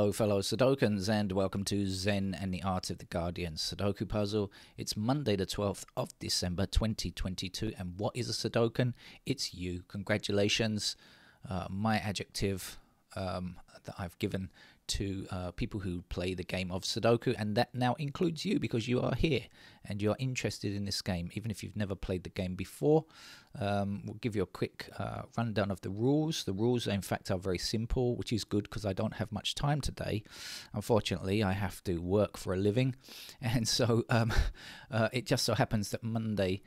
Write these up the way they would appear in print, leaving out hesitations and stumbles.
Hello fellow Sudokans and welcome to Zen and the Art of the Guardian Sudoku Puzzle. It's Monday the 12th of December 2022 and what is a Sudokan? It's you. Congratulations. My adjective that I've given to people who play the game of Sudoku, and that now includes you because you are here and you are interested in this game even if you've never played the game before. We'll give you a quick rundown of the rules. The rules in fact are very simple, which is good because I don't have much time today. Unfortunately, I have to work for a living, and so it just so happens that Monday,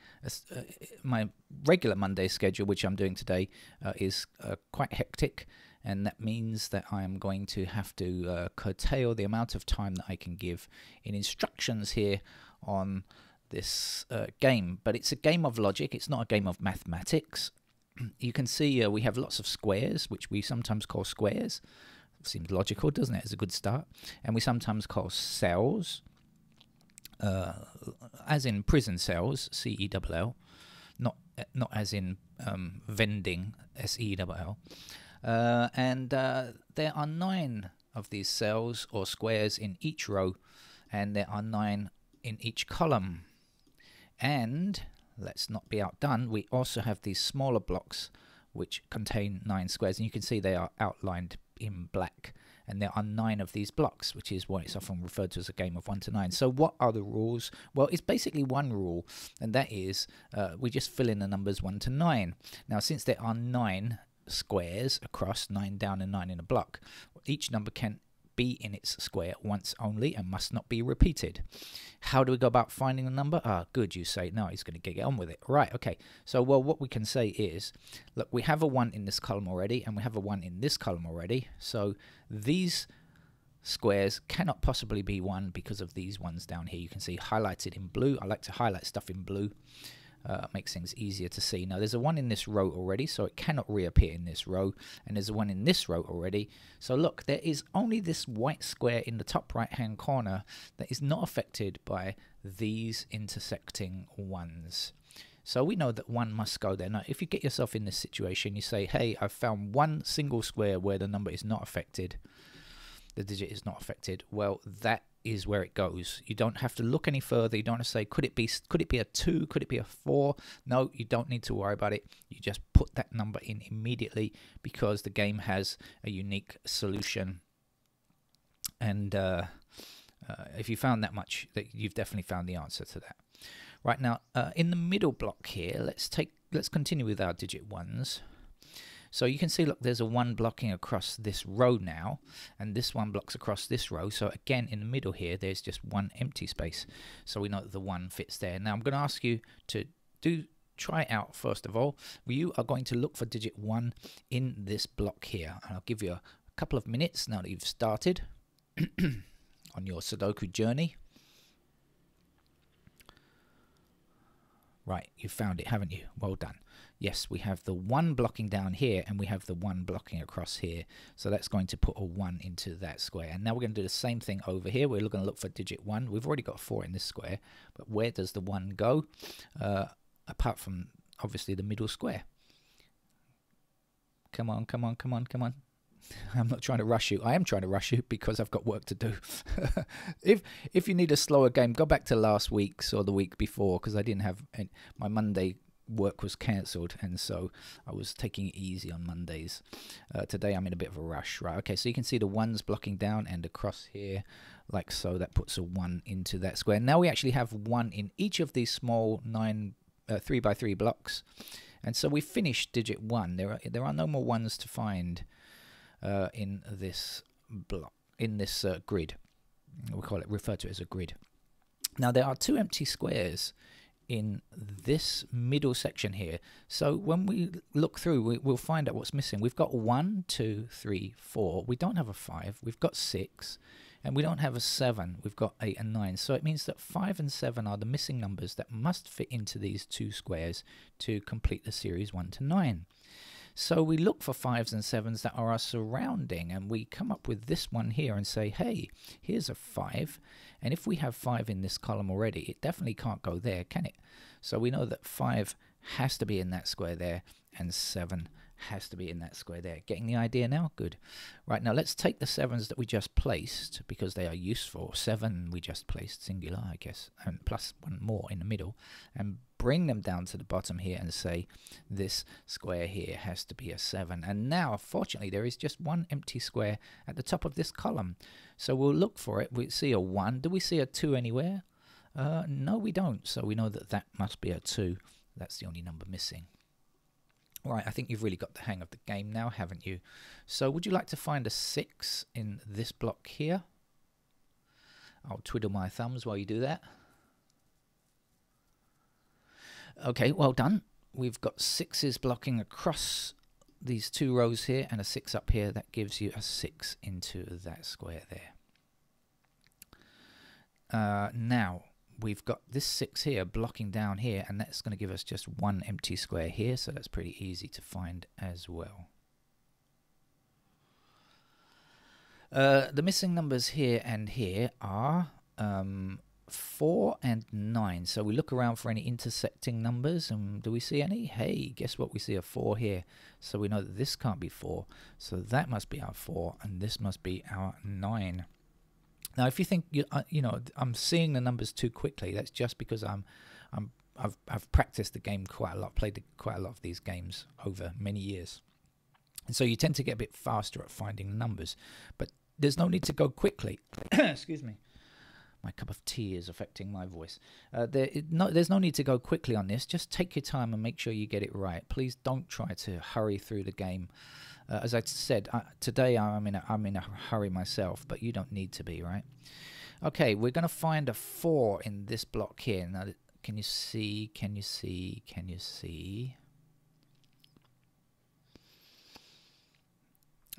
my regular Monday schedule, which I'm doing today, is quite hectic. And that means that I'm going to have to curtail the amount of time that I can give in instructions here on this game. But it's a game of logic, it's not a game of mathematics. You can see we have lots of squares, which we sometimes call squares. Seems logical, doesn't it? It's a good start. And we sometimes call cells, as in prison cells, C-E-L-L, not as in vending, S-E-L-L. And there are 9 of these cells or squares in each row, and there are 9 in each column. And let's not be outdone, we also have these smaller blocks which contain 9 squares, and you can see they are outlined in black, and there are 9 of these blocks, which is why it's often referred to as a game of 1 to 9. So what are the rules? Well, it's basically one rule, and that is we just fill in the numbers 1 to 9. Now, since there are 9 squares across, 9 down and 9 in a block, each number can be in its square once only and must not be repeated. How do we go about finding the number? Good, you say. No, he's going to get on with it. Right, okay. So, well, what we can say is, look, we have a 1 in this column already, and we have a 1 in this column already. So these squares cannot possibly be 1 because of these ones down here. You can see highlighted in blue. I like to highlight stuff in blue. Makes things easier to see. Now there's a 1 in this row already, so it cannot reappear in this row, and there's a 1 in this row already. So look, there is only this white square in the top right hand corner that is not affected by these intersecting 1s. So we know that 1 must go there. Now if you get yourself in this situation, you say, hey, I've found one single square where the number is not affected, the digit is not affected. Well, that is where it goes. You don't have to look any further. You don't have to say, could it be a 2, could it be a 4? No, you don't need to worry about it. You just put that number in immediately because the game has a unique solution. And if you found that much, that you've definitely found the answer to that. Right, now in the middle block here, let's continue with our digit 1s. So you can see, look, there's a 1 blocking across this row now, and this 1 blocks across this row. So again, in the middle here, there's just 1 empty space. So we know that the 1 fits there. Now I'm going to ask you to try it out first of all. You are going to look for digit 1 in this block here. And I'll give you a couple of minutes now that you've started on your Sudoku journey. Right, you found it, haven't you? Well done. Yes, we have the 1 blocking down here, and we have the 1 blocking across here. So that's going to put a 1 into that square. And now we're going to do the same thing over here. We're going to look for digit 1. We've already got 4 in this square, but where does the 1 go? Apart from, obviously, the middle square. Come on, come on, come on, come on. I'm not trying to rush you. I am trying to rush you because I've got work to do. If you need a slower game, go back to last week's or the week before, because I didn't have my Monday work was cancelled, and so I was taking it easy on Mondays. Today I'm in a bit of a rush. Right, okay, so you can see the 1s blocking down and across here like so. That puts a 1 into that square. Now we actually have 1 in each of these small 3 by 3 blocks, and so we finished digit 1. There are no more 1s to find in this block, in this grid. We refer to it as a grid. Now there are 2 empty squares in this middle section here. So when we look through, we'll find out what's missing. We've got 1, 2, 3, 4. We don't have a 5. We've got 6. And we don't have a 7. We've got 8 and 9. So it means that 5 and 7 are the missing numbers that must fit into these 2 squares to complete the series 1 to 9. So we look for 5s and 7s that are our surrounding, and we come up with this one here and say, hey, here's a 5, and if we have 5 in this column already, it definitely can't go there, can it? So we know that 5 has to be in that square there, and 7 has to be in that square there. Getting the idea now? Good. Right, now let's take the 7s that we just placed, because they are useful. 7 we just placed, singular, I guess, and plus 1 more in the middle, and bring them down to the bottom here and say this square here has to be a 7. And now, fortunately, there is just 1 empty square at the top of this column. So we'll look for it. We see a 1. Do we see a 2 anywhere? No, we don't. So we know that that must be a 2. That's the only number missing. Right, I think you've really got the hang of the game now, haven't you? So would you like to find a 6 in this block here? I'll twiddle my thumbs while you do that. Okay, well done. We've got 6s blocking across these 2 rows here and a 6 up here. That gives you a 6 into that square there. Now, we've got this 6 here blocking down here, and that's going to give us just 1 empty square here, so that's pretty easy to find as well. The missing numbers here and here are 4 and 9. So we look around for any intersecting numbers, and do we see any? Hey, guess what? We see a 4 here. So we know that this can't be 4. So that must be our 4, and this must be our 9. Now, if you think you know I'm seeing the numbers too quickly, that's just because I've practiced the game quite a lot, played quite a lot of these games over many years, and so you tend to get a bit faster at finding numbers. But there's no need to go quickly. Excuse me, my cup of tea is affecting my voice. There's no need to go quickly on this. Just take your time and make sure you get it right. Please don't try to hurry through the game. As I said, today I'm in a hurry myself, but you don't need to be, right? Okay, we're going to find a 4 in this block here. Now, can you see? Can you see? Can you see?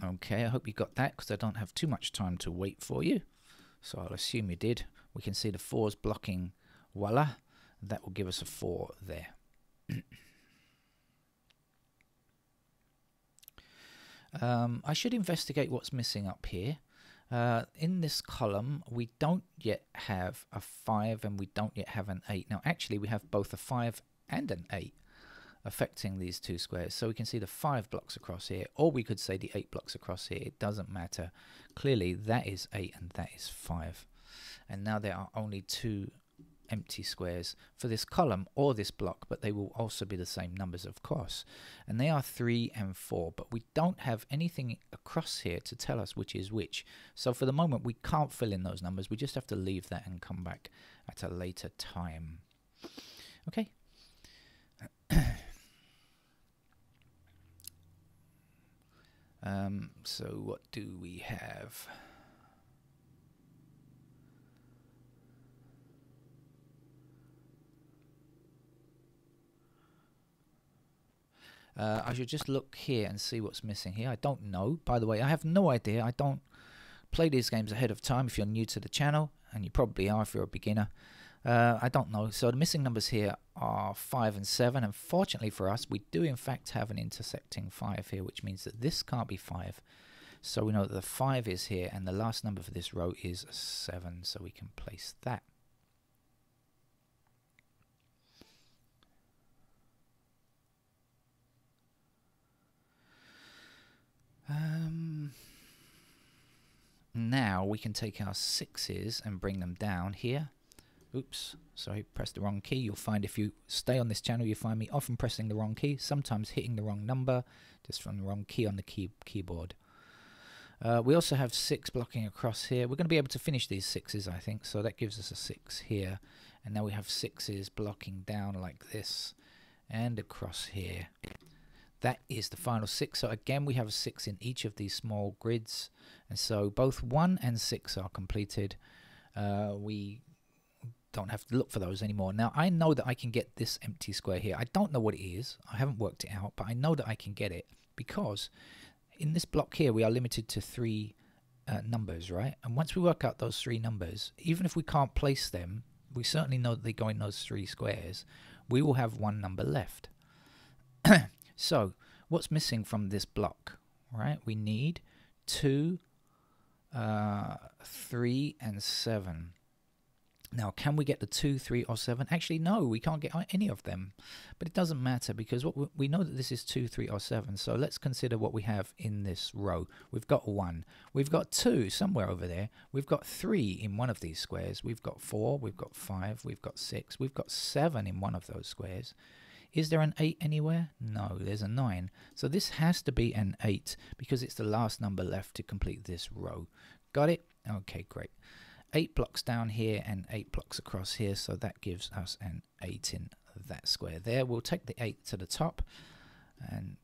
Okay, I hope you got that, because I don't have too much time to wait for you. So I'll assume you did. We can see the 4's blocking. Voila. That will give us a 4 there. I should investigate what's missing up here. In this column, we don't yet have a 5 and we don't yet have an 8. Now, actually, we have both a 5 and an 8 affecting these 2 squares. So we can see the 5 blocks across here, or we could say the 8 blocks across here. It doesn't matter. Clearly, that is 8 and that is 5. And now there are only 2 empty squares for this column or this block, but they will also be the same numbers, of course, and they are 3 and 4, but we don't have anything across here to tell us which is which. So for the moment we can't fill in those numbers. We just have to leave that and come back at a later time. Okay. So what do we have? I should just look here and see what's missing here. I don't know. By the way, I have no idea. I don't play these games ahead of time if you're new to the channel, and you probably are if you're a beginner. I don't know. So the missing numbers here are 5 and 7, and fortunately for us, we do in fact have an intersecting 5 here, which means that this can't be 5. So we know that the 5 is here, and the last number for this row is 7, so we can place that. Now we can take our 6s and bring them down here. Oops, sorry, pressed the wrong key. You'll find if you stay on this channel, you'll find me often pressing the wrong key, sometimes hitting the wrong number, just from the wrong key on the keyboard. We also have 6 blocking across here. We're going to be able to finish these 6s, I think, so that gives us a 6 here. And now we have 6s blocking down like this and across here. That is the final 6. So again, we have a 6 in each of these small grids. And so both 1 and 6 are completed. We don't have to look for those anymore. Now, I know that I can get this empty square here. I don't know what it is. I haven't worked it out, but I know that I can get it because in this block here, we are limited to 3 numbers, right? And once we work out those 3 numbers, even if we can't place them, we certainly know that they go in those 3 squares. We will have 1 number left. So, what's missing from this block, right? We need 2, 3, and 7. Now, can we get the 2, 3, or 7? Actually, no, we can't get any of them. But it doesn't matter because what we know that this is 2, 3, or 7. So let's consider what we have in this row. We've got 1. We've got 2 somewhere over there. We've got 3 in one of these squares. We've got 4. We've got 5. We've got 6. We've got 7 in one of those squares. Is there an 8 anywhere? No, there's a 9. So this has to be an 8 because it's the last number left to complete this row. Got it? Okay, great. 8 blocks down here and 8 blocks across here, so that gives us an 8 in that square there. We'll take the 8 to the top and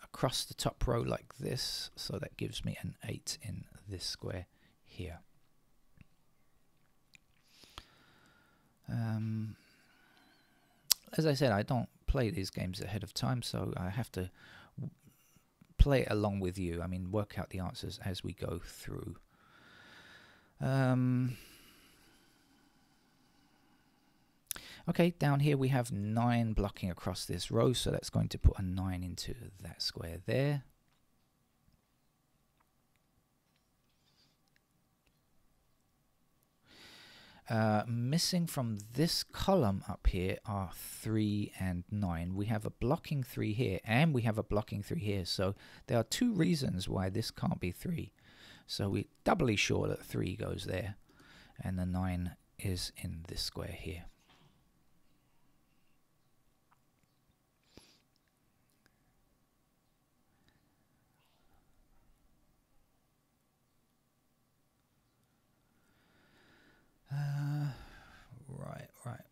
across the top row like this, so that gives me an 8 in this square here. As I said, I don't play these games ahead of time, so I have to play it along with you. I mean, work out the answers as we go through. Okay, down here we have 9 blocking across this row, so that's going to put a 9 into that square there. Missing from this column up here are 3 and 9. We have a blocking 3 here and we have a blocking 3 here, so there are 2 reasons why this can't be 3. So we're doubly sure that 3 goes there and the 9 is in this square here.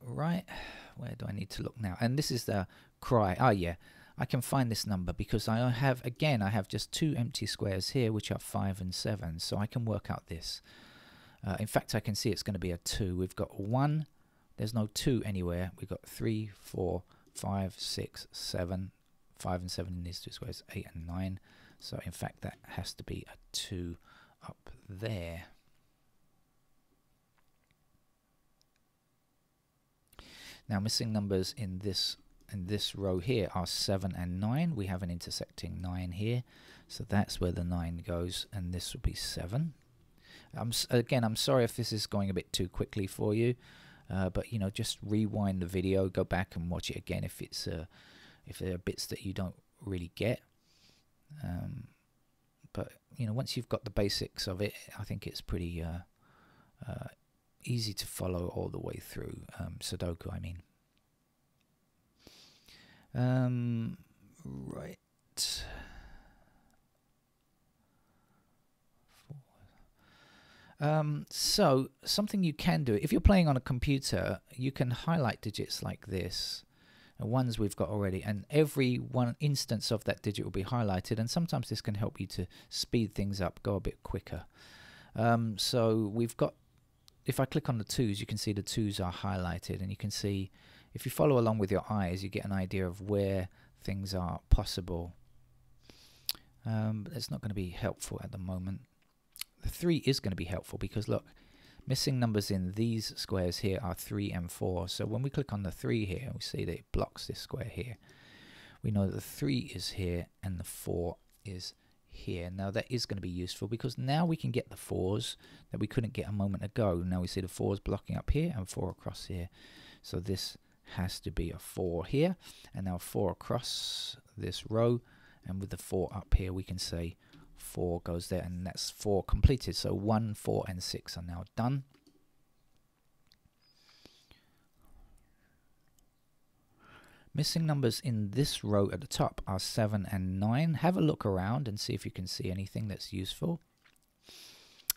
Right. Where do I need to look now? And this is the cry. Oh yeah, I can find this number because I have just 2 empty squares here, which are 5 and 7. So I can work out this. In fact, I can see it's going to be a 2. We've got 1. There's no 2 anywhere. We've got 3, 4, 5, 6, 7. 5 and 7 in these 2 squares. 8 and 9. So in fact, that has to be a 2 up there. Now, missing numbers in this row here are 7 and 9. We have an intersecting 9 here, so that's where the 9 goes, and this would be 7. Again, I'm sorry if this is going a bit too quickly for you, but you know, just rewind the video, go back and watch it again if there are bits that you don't really get. But you know, once you've got the basics of it, I think it's pretty easy to follow all the way through. Sudoku, I mean. Right. So something you can do, if you're playing on a computer, you can highlight digits like this. Ones we've got already, and every one instance of that digit will be highlighted, and sometimes this can help you to speed things up, go a bit quicker. So we've got, if I click on the 2's, you can see the 2's are highlighted, and you can see, if you follow along with your eyes, you get an idea of where things are possible. But it's not going to be helpful at the moment. The 3 is going to be helpful because look, missing numbers in these squares here are 3 and 4. So when we click on the 3 here, we see that it blocks this square here. We know that the 3 is here and the 4 is here. Now that is going to be useful because now we can get the 4's that we couldn't get a moment ago. Now we see the 4's blocking up here and 4 across here. So this has to be a 4 here, and now 4 across this row, and with the 4 up here we can say 4 goes there, and that's 4 completed. So 1, 4 and 6 are now done. Missing numbers in this row at the top are 7 and 9. Have a look around and see if you can see anything that's useful.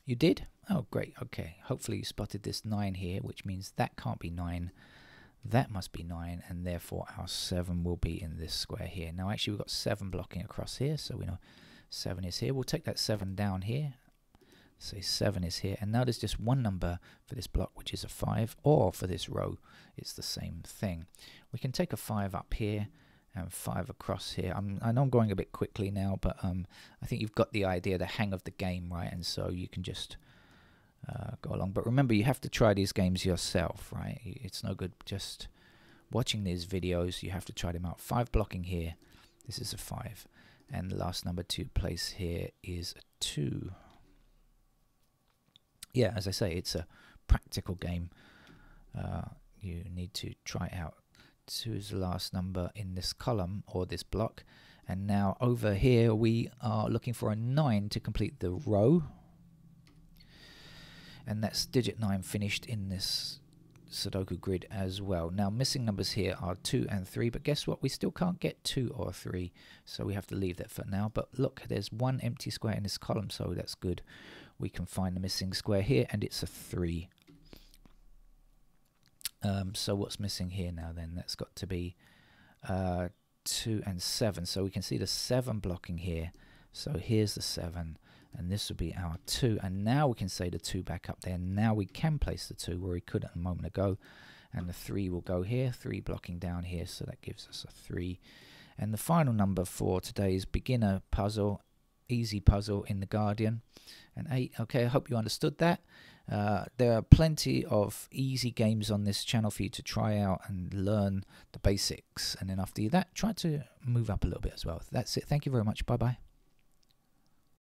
You did? Oh, great. Okay. Hopefully you spotted this 9 here, which means that can't be 9. That must be 9, and therefore our 7 will be in this square here. Now, actually, we've got 7 blocking across here, so we know 7 is here. We'll take that 7 down here. Say 7 is here, and now there's just one number for this block, which is a 5, or for this row, it's the same thing. We can take a 5 up here and 5 across here. I know I'm going a bit quickly now, but I think you've got the idea, the hang of the game, right? And so you can just go along. But remember, you have to try these games yourself, right? It's no good just watching these videos. You have to try them out. 5 blocking here. This is a 5. And the last number to place here is a 2. Yeah, as I say, it's a practical game. you need to try it out. 2 is the last number in this column or this block. And now over here we are looking for a 9 to complete the row. And that's digit 9 finished in this Sudoku grid as well. Now missing numbers here are 2 and 3, but guess what? We still can't get 2 or 3, so we have to leave that for now. But look, there's one empty square in this column, so that's good. We can find the missing square here, and it's a 3. So what's missing here now then? That's got to be 2 and 7. So we can see the 7 blocking here. So here's the 7, and this would be our 2. And now we can say the 2 back up there. Now we can place the 2 where we couldn't a moment ago. And the 3 will go here, 3 blocking down here. So that gives us a 3. And the final number for today's beginner puzzle, easy puzzle in the Guardian, and 8. Okay, I hope you understood that. There are plenty of easy games on this channel for you to try out and learn the basics. And then after that, try to move up a little bit as well. That's it. Thank you very much. Bye-bye.